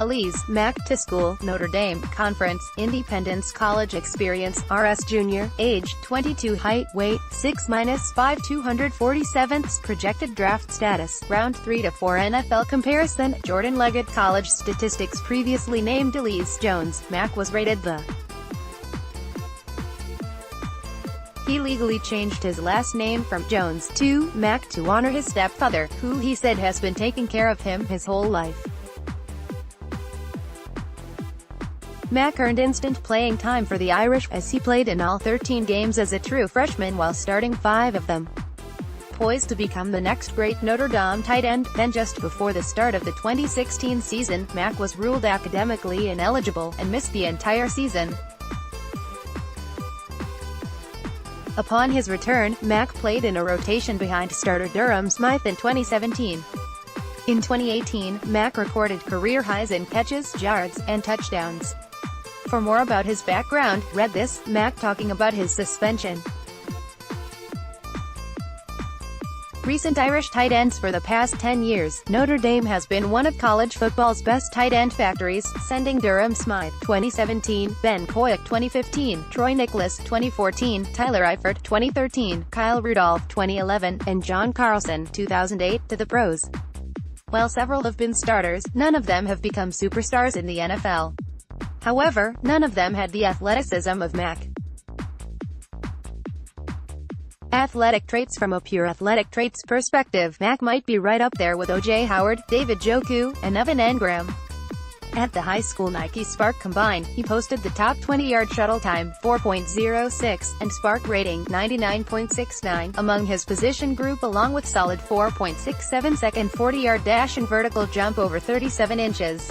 Alize Mack, TESchool, Notre Dame, Conference, Independence College Experience, RS Junior, age, 22, height, weight, 6-5 247, projected draft status, round 3 to 4 NFL comparison, Jordan Leggett College Statistics Previously named Alize Jones, Mack was rated the. He legally changed his last name from Jones to Mack to honor his stepfather, who he said has been taking care of him his whole life. Mack earned instant playing time for the Irish, as he played in all 13 games as a true freshman while starting 5 of them. Poised to become the next great Notre Dame tight end, then just before the start of the 2016 season, Mack was ruled academically ineligible, and missed the entire season. Upon his return, Mack played in a rotation behind starter Durham Smythe in 2017. In 2018, Mack recorded career highs in catches, yards, and touchdowns. For more about his background, read this, Mack talking about his suspension. Recent Irish tight ends. For the past 10 years, Notre Dame has been one of college football's best tight end factories, sending Durham Smythe 2017, Ben Koyuk 2015, Troy Nicholas 2014, Tyler Eifert 2013, Kyle Rudolph 2011, and John Carlson 2008 to the pros. While several have been starters, none of them have become superstars in the NFL. However, none of them had the athleticism of Mack. Athletic traits. From a pure athletic traits perspective, Mack might be right up there with O.J. Howard, David Njoku, and Evan Engram. At the high school Nike Spark Combine, he posted the top 20-yard shuttle time, 4.06, and Spark rating, 99.69, among his position group, along with solid 4.67-second 40-yard dash and vertical jump over 37 inches.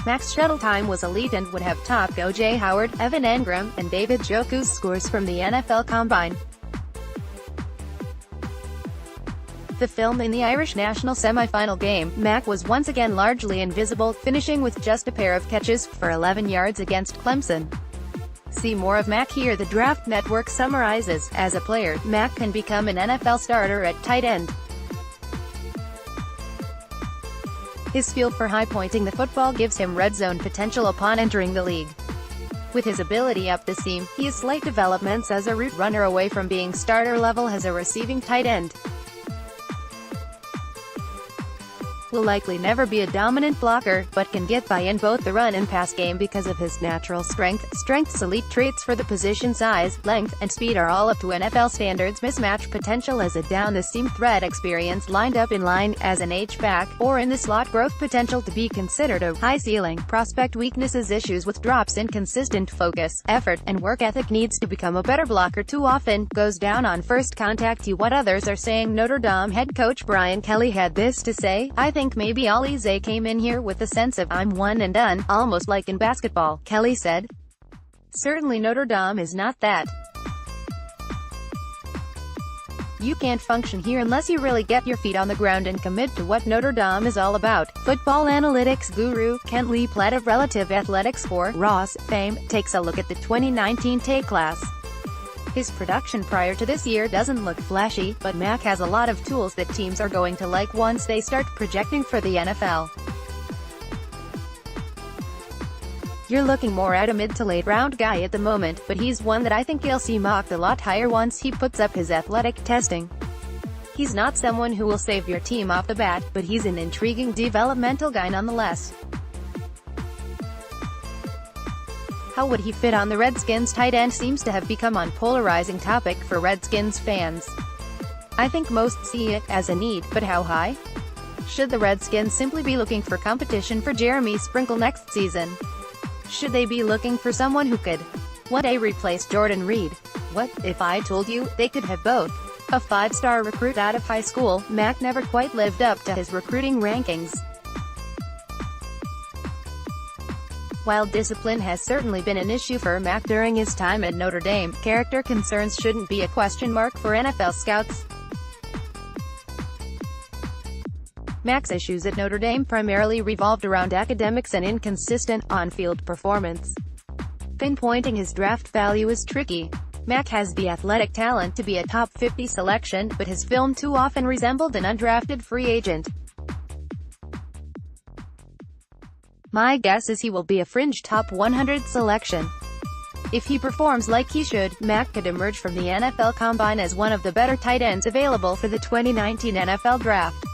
Mack's shuttle time was elite and would have topped O.J. Howard, Evan Engram, and David Njoku's scores from the NFL Combine. The film. In the Irish national semi-final game, Mack was once again largely invisible, finishing with just a pair of catches for 11 yards against Clemson. See more of Mack here. The Draft Network summarizes, as a player, Mack can become an NFL starter at tight end. His feel for high-pointing the football gives him red zone potential upon entering the league. With his ability up the seam, he has slight developments as a route runner away from being starter level as a receiving tight end. Will likely never be a dominant blocker, but can get by in both the run and pass game because of his natural strength. Elite traits for the position. Size, length, and speed are all up to NFL standards. Mismatch potential as a down-the-seam threat. Experience lined up in line as an H-back, or in the slot. Growth potential to be considered a high ceiling. Prospect weaknesses. Issues with drops, inconsistent focus, effort, and work ethic. Needs to become a better blocker. Too often goes down on first contact. What others are saying. Notre Dame head coach Brian Kelly had this to say: "I think maybe Alize came in here with a sense of 'I'm one and done,' almost like in basketball," Kelly said. Certainly Notre Dame is not that. You can't function here unless you really get your feet on the ground and commit to what Notre Dame is all about. Football analytics guru, Kent Lee Platt of Relative Athletic Score, Ross, fame, takes a look at the 2019 TE class. His production prior to this year doesn't look flashy, but Mack has a lot of tools that teams are going to like once they start projecting for the NFL. You're looking more at a mid to late round guy at the moment, but he's one that I think you'll see mocked a lot higher once he puts up his athletic testing. He's not someone who will save your team off the bat, but he's an intriguing developmental guy nonetheless. How would he fit on the Redskins? Tight end seems to have become a polarizing topic for Redskins fans. I think most see it as a need, but how high? Should the Redskins simply be looking for competition for Jeremy Sprinkle next season? Should they be looking for someone who could one day replace Jordan Reed? What if I told you they could have both? A 5-star recruit out of high school, Mack never quite lived up to his recruiting rankings. While discipline has certainly been an issue for Mack during his time at Notre Dame, character concerns shouldn't be a question mark for NFL scouts. Mack's issues at Notre Dame primarily revolved around academics and inconsistent on-field performance. Pinpointing his draft value is tricky. Mack has the athletic talent to be a top 50 selection, but his film too often resembled an undrafted free agent. My guess is he will be a fringe top 100 selection. If he performs like he should, Mack could emerge from the NFL Combine as one of the better tight ends available for the 2019 NFL Draft.